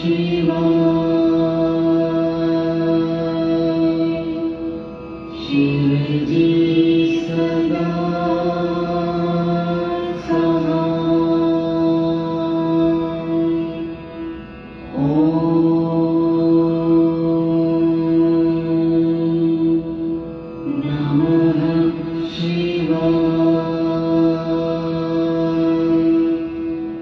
Shiva. Shivji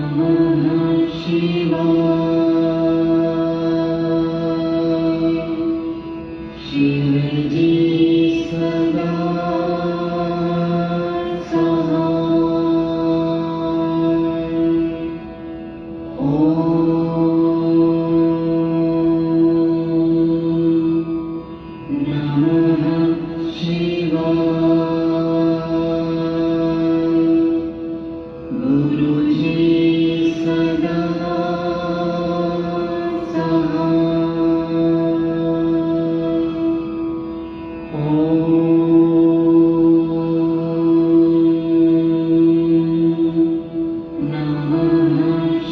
सदा साथ, ओम नमः शिवाय। गुरुजी सदा साथ, ओम नमः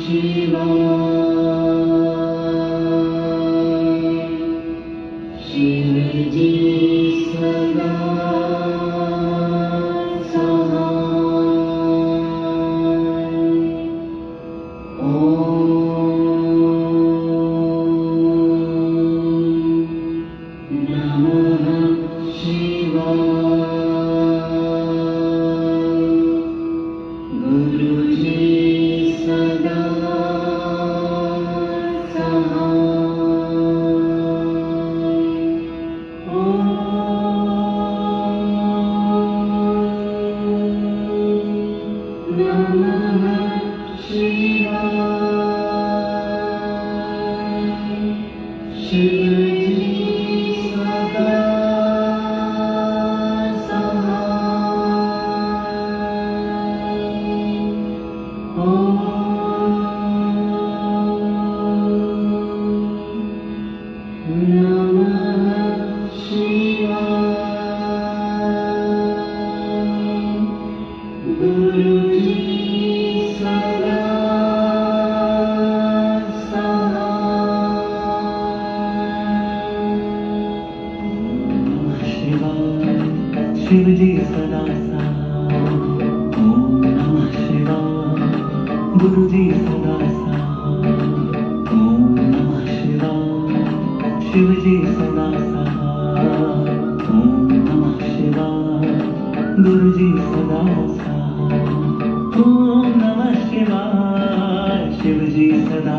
शिवाय। शिवजी सदा साथ, ओम नमः शिवाय। गुरुजी सदा साथ, ओम नमः शिवाय। शिवजी सदा साथ, ओम नमः शिवाय। गुरुजी सदा साथ, शिवजी सदा साथ, ओम नमः शिवाय। गुरुजी सदा साथ, ओम नमः शिवाय। शिवजी सदा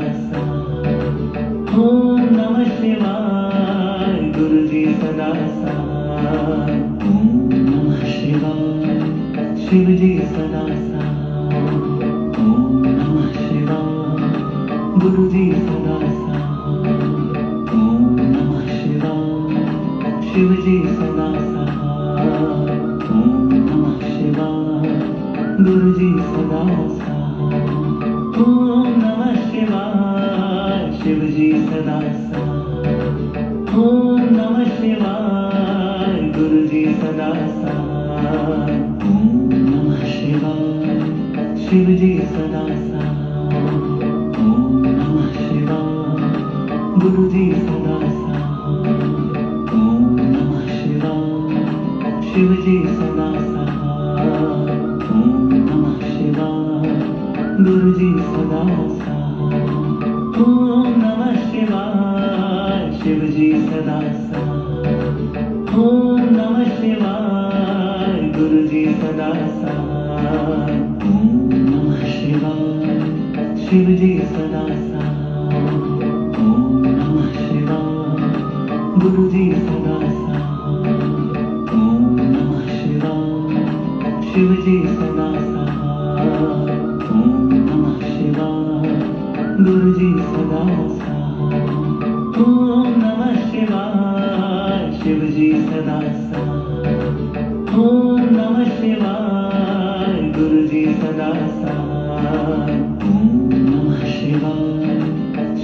साथ, ओम नमः शिवाय। गुरुजी सदा साथ, ओम नमः शिवाय। शिवजी सदा साथ, ओम नमः शिवाय। गुरुजी सदा साथ, शिवजी सदा साथ, ओम नमः शिवाय। गुरुजी सदा साथ, ओम नमः शिवाय। शिवजी सदा साथ, ओम नमः शिवाय। गुरुजी सदा साथ, ओम नमः शिवाय। शिवजी सदा साथ, ओम नमः शिवाय। गुरुजी सदा साथ, शिवजी सदा साथ, ओम नमः शिवाय। गुरुजी सदा साथ, ओम नमः शिवाय। शिवजी सदा साथ, ओम नमः शिवाय। गुरुजी सदा साथ, ओम नमः शिवाय। शिवजी सदा साथ, ओम नमः शिवाय। गुरुजी सदा साथ,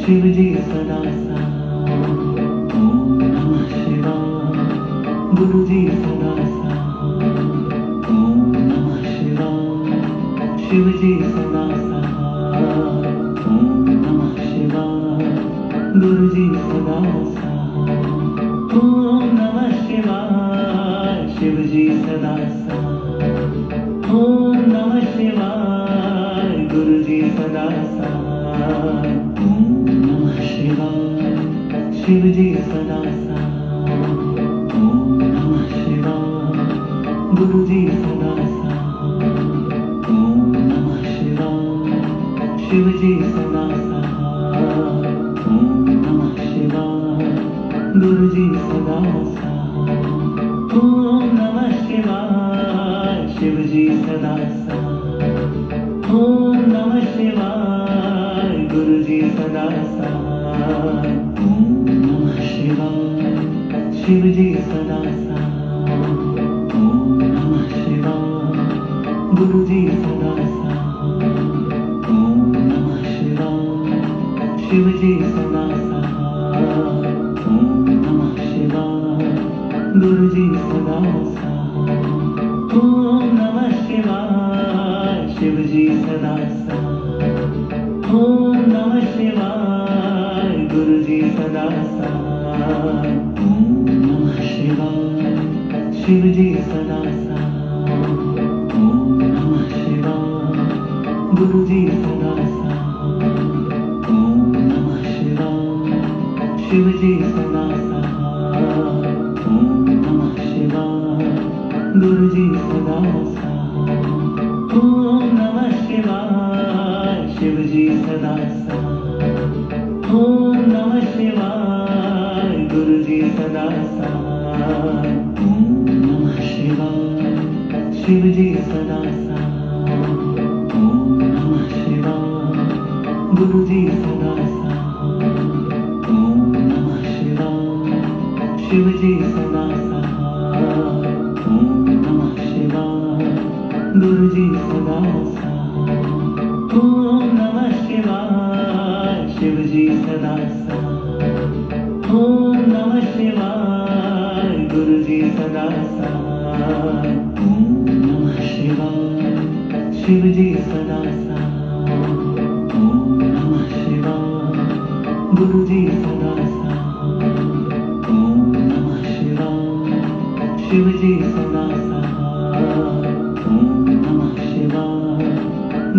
शिवजी सदा साथ, ओम नमः शिवाय। गुरुजी सदा साथ, ओम नमः शिवाय। शिवजी सदा साथ, ओम नमः गुरु जी सदा साथ। ओम नमः शिवाय, शिव जी सदा साथ। ओम नमः शिवाय, गुरु जी सदा साथ। ओम नमः शिवाय, शिव जी सदा साथ। ओम नमः शिवाय, गुरु जी सदा साथ। ओम नमः शिवाय, शिव जी सदा साथ। ओम नमः शिवाय, गुरु जी सदा साथ। ओम नमः शिवाय, शिव जी सदा साथ। ओम नमः शिवाय, गुरु जी सदा साथ। ओम नमः शिवाय, शिव जी सदा साथ। ओम नमः शिवाय, गुरु जी सदा साथ। ओम नमः शिवाय, शिव जी सदा साथ। ओम नमः शिवाय, गुरु जी सदा साथ। ओम नमः शिवाय, शिव जी सदा साथ। ओम नमः शिवाय, गुरु जी सदा साथ। ओम नमः शिवाय, शिव जी सदा साथ। ओम नमः शिवाय, गुरु जी सदा साथ। ओम नमः शिवाय, शिव जी सदा साथ। ओम नमः शिवाय, गुरु जी सदा साथ। ओम नमः शिवाय, शिव जी सदा साथ। ओम नमः शिवाय, गुरु जी सदा साथ। ओम नमः शिवाय, शिव जी सदा साथ। ओम नमः शिवाय, गुरु जी सदा साथ। ओम नमः शिवाय, शिव जी सदा साथ। ओम नमः शिवाय, गुरु जी सदा साथ। ओम नमः शिवाय, शिव जी सदा साथ। ओम नमः शिवाय, गुरु जी सदा साथ। ओम नमः शिवाय, शिव जी सदा साथ। ओम नमः शिवाय, गुरु जी सदा साथ। ओम नमः शिवाय, शिव जी सदा साथ। ओम नमः शिवाय,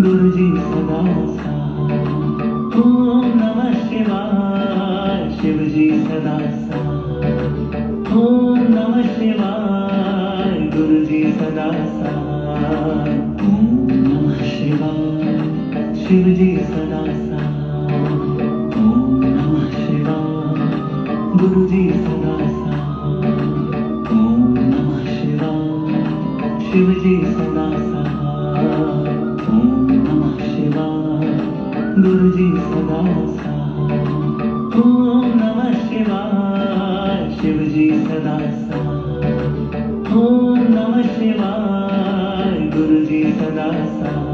गुरु जी सदा साथ। ओम नमः शिवाय, शिव जी सदा साथ। ओम नमः शिवाय, गुरु जी सदा साथ। ओम नमः शिवाय, शिव जी सदा साथ। ओम नमः शिवाय, गुरु जी सदा साथ। ओम नमः शिवाय, शिव जी सदा साथ। ओम नमः शिवाय, गुरु जी सदा साथ। ओम नमः शिवाय, शिव जी सदा साथ। ओम नमः शिवाय, गुरु जी सदा साथ।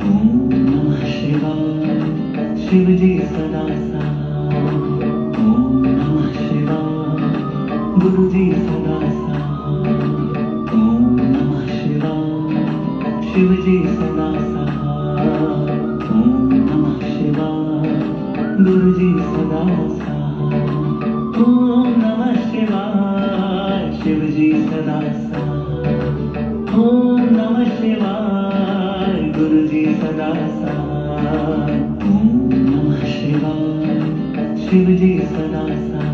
ओम नमः शिवाय, शिव जी सदा साथ। ओम नमः शिवाय, गुरु जी सदा साथ। ओम नमः शिवाय, शिव जी सदा साथ। ओम नमः शिवाय, गुरु जी सदा साथ। ओम नमः शिवाय, शिव जी सदा साथ। ओम नमः शिवाय, गुरु जी सदा साथ। ओम नमः शिवाय, शिव जी सदा साथ।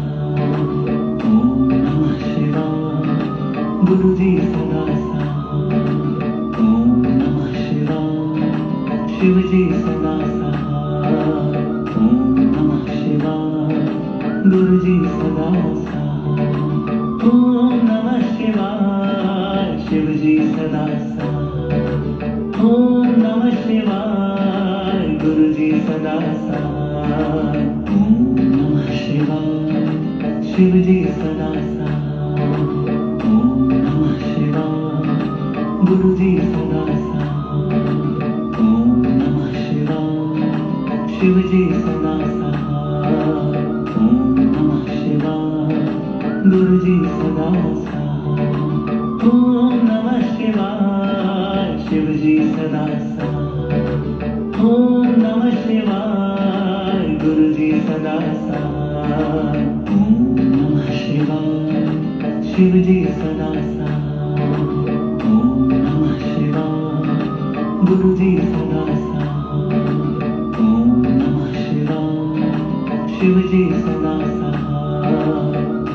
ओम नमः शिवाय, गुरु जी सदा साथ। ओम नमः शिवाय, शिव जी सदा साथ। ओम नमः शिवाय, गुरु जी सदा साथ। ओम नमः शिवाय, शिव जी सदा साथ। ओम नमः शिवाय, गुरु जी सदा साथ। ओम नमः शिवाय, शिव जी सदा साथ। ओम नमः शिवाय, गुरु जी सदा साथ। ओम नमः शिवाय, शिव जी सदा साथ। ओम नमः शिवाय, गुरु जी सदा साथ। ओम नमः शिवाय, शिव जी सदा साथ। ओम नमः शिवाय, गुरु जी सदा सदा साथ। ओम नमः शिवाय, शिव जी सदा साथ। ओम नमः शिवाय, गुरु जी सदा साथ। ओम नमः शिवाय, शिव जी सदा साथ।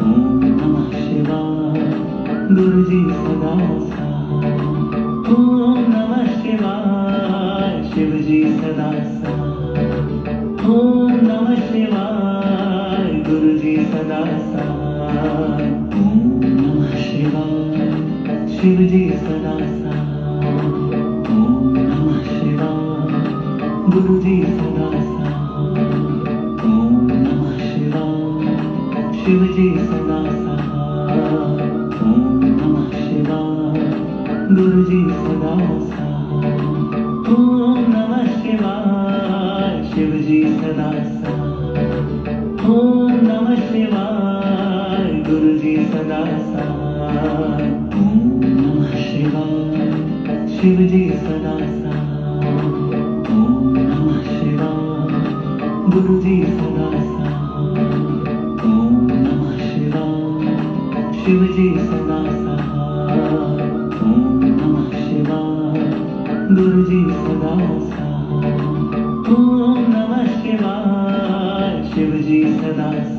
ओम नमः शिवाय, गुरु जी सदा साथ। ओम नमः शिवाय, शिव जी सदा साथ। ओम नमः शिवाय, गुरु जी सदा साथ। ओम नमः शिवाय, शिव जी सदा साथ। ओम नमः शिवाय, गुरु जी सदा साथ। ओम नमः शिवाय, शिव जी सदा साथ। ओम नमः शिवाय, गुरु जी सदा साथ। ओम नमः शिवाय, शिव जी सदा साथ। ओम नमः शिवाय, गुरु जी सदा साथ। ओम नमः शिवाय, शिव जी सदा साथ। ओम नमः शिवाय, गुरु जी सदा साथ। ओम नमः शिवाय, शिव जी सदा साथ। ओम नमः शिवाय, गुरु जी सदा साथ। ओम नमः शिवाय, शिव जी सदा साथ।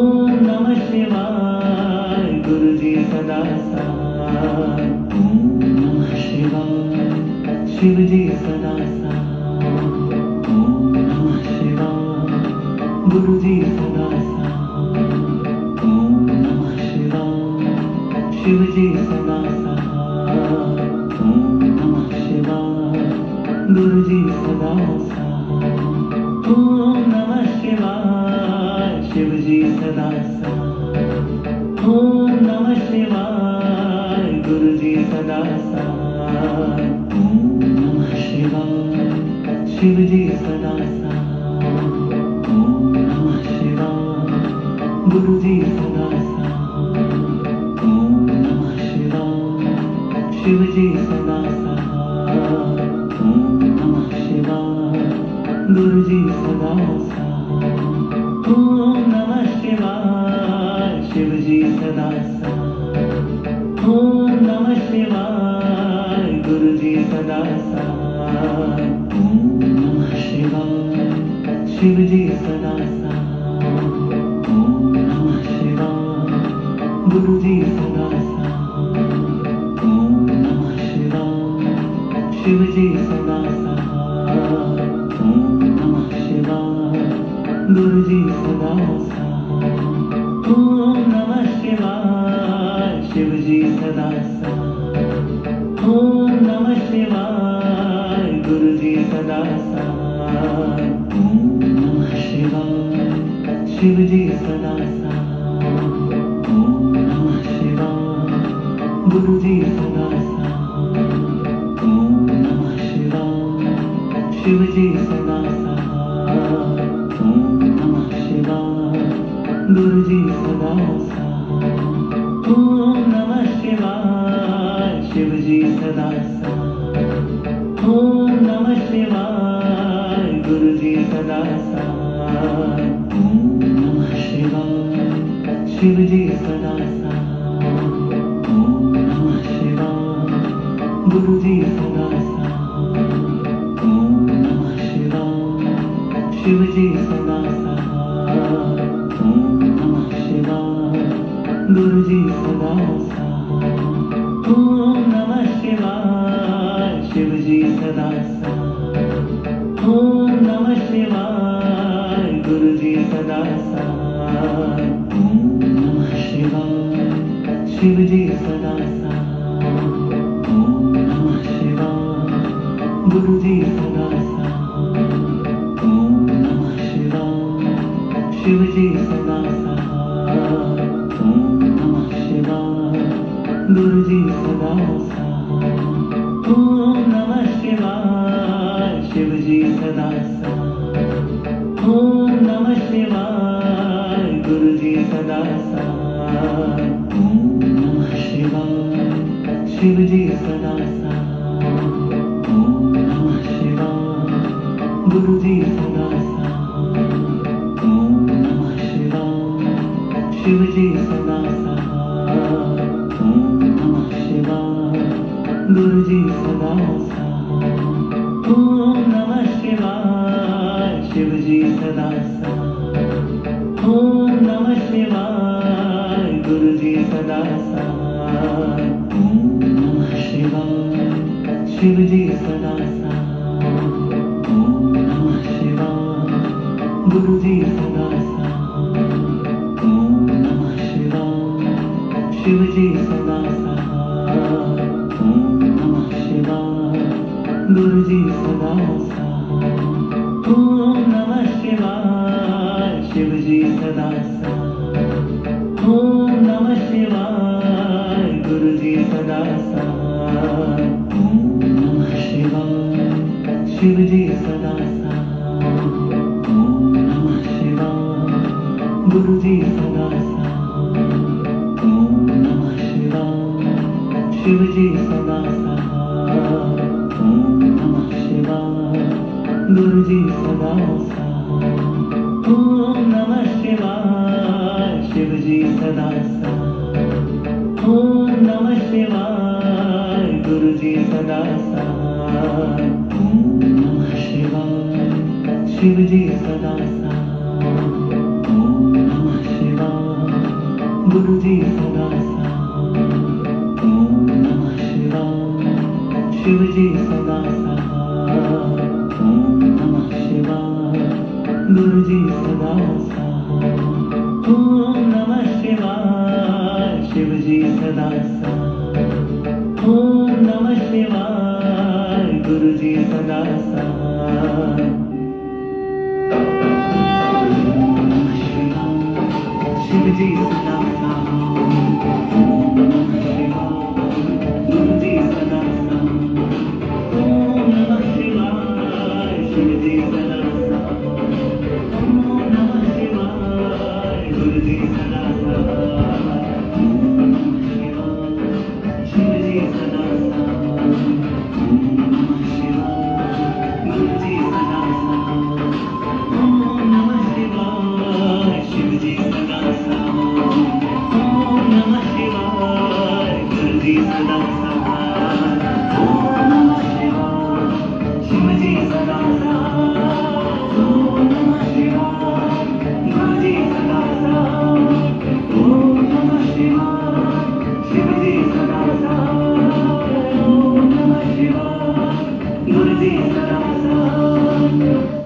ओम नमः शिवाय, गुरु जी सदा साथ। ओम नमः शिवाय, शिव जी सदा साथ। ओम नमः शिवाय, गुरु जी सदा साथ। ओम नमः शिवाय, शिव जी सदा साथ। ओम नमः शिवाय, गुरु जी सदा साथ। ओम नमः शिवाय, शिव जी सदा साथ। ओम नमः शिवाय, गुरु जी सदा साथ। ओम नमः शिवाय, शिव जी सदा साथ। ओम नमः शिवाय, गुरु जी सदा साथ। ओम नमः शिवाय, शिव जी सदा साथ। ओम नमः शिवाय, गुरु जी सदा साथ। ओम नमः शिवाय, शिव जी सदा साथ। ओम नमः शिवाय, गुरु जी सदा साथ। ओम नमः शिवाय, शिव जी सदा साथ। ओम नमः शिवाय, गुरु जी सदा साथ। ओम नमः शिवाय, शिव जी सदा साथ। ओम नमः शिवाय, गुरु जी सदा साथ। ओम नमः शिवाय, शिव जी सदा साथ। ओम नमः शिवाय, गुरु जी सदा साथ। ओम नमः शिवाय, शिव जी सदा साथ। ओम नमः शिवाय, गुरु जी सदा साथ। ओम नमः शिवाय, शिव जी सदा साथ। ओम नमः शिवाय, गुरु जी सदा साथ। ओम नमः शिवाय, शिव जी सदा साथ। ओम नमः शिवाय, गुरु जी सदा साथ। ओम नमः शिवाय, शिव जी सदा साथ। ओम नमः शिवाय, गुरु जी सदा साथ। ओम नमः शिवाय, शिव जी सदा साथ। ओम नमः शिवाय, गुरु जी सदा साथ। ओम नमः शिवाय, शिव जी सदा साथ। ओम नमः शिवाय, गुरु जी सदा साथ। ओम नमः शिवाय, शिव जी सदा साथ। ओम नमः शिवाय, गुरु जी सदा साथ। ओम नमः शिवाय, शिव जी सदा साथ। ओम नमः शिवाय, गुरु जी सदा साथ। ओम नमः शिवाय, शिव जी सदा साथ। ओम नमः शिवाय, गुरु जी सदा साथ। ओम नमः शिवाय, शिव जी सदा साथ। ओम नमः शिवाय, गुरु जी सदा साथ। शिवजी सदा साथ ओम नमः शिवाय गुरुजी सदा साथ ओम नमः शिवाय शिवजी सदा साथ ओम नमः शिवाय गुरुजी सदा साथ ओम नमः शिवाय शिवजी सदा साथ ओम नमः शिवाय गुरुजी सदा साथ ओम नमः शिवाय शिवजी सदा साथ ओम नमः शिवाय गुरुजी सदा साथ ओम नमः शिवाय शिवजी सदा साथ ओम नमः शिवाय गुरुजी सदा साथ ओम नमः शिवाय शिवजी सदा साथ ओम नमः शिवाय गुरुजी सदा साथ ओम नमः शिवाय शिवजी सदा साथ ओम नमः शिवाय गुरुजी सदा साथ ओम नमः शिवाय शिवजी सदा साथ ओम नमः शिवाय गुरुजी सदा साथ ओम नमः शिवाय शिवजी सदा साथ ओम नमः शिवाय गुरुजी सदा साथ ओम नमः शिवाय शिवजी सदा साथ ओम नमः शिवाय गुरुजी सदा साथ ओम नमः शिवाय शिवजी सदा साथ ओम नमः शिवाय गुरुजी सदा साथ ओम नमः शिवाय शिवजी सदा साथ ओम नमः शिवाय गुरुजी सदा साथ ओम नमः शिवाय शिवजी सदा साथ ओम नमः शिवाय गुरुजी सदा साथ ओम नमः शिवाय शिवजी सदा साथ ओम नमः शिवाय गुरुजी सदा साथ ओम नमः शिवाय शिवजी सदा साथ ओम नमः शिवाय गुरुजी सदा साथ ओम नमः शिवाय शिवजी सदा साथ ओम नमः शिवाय गुरुजी सदा साथ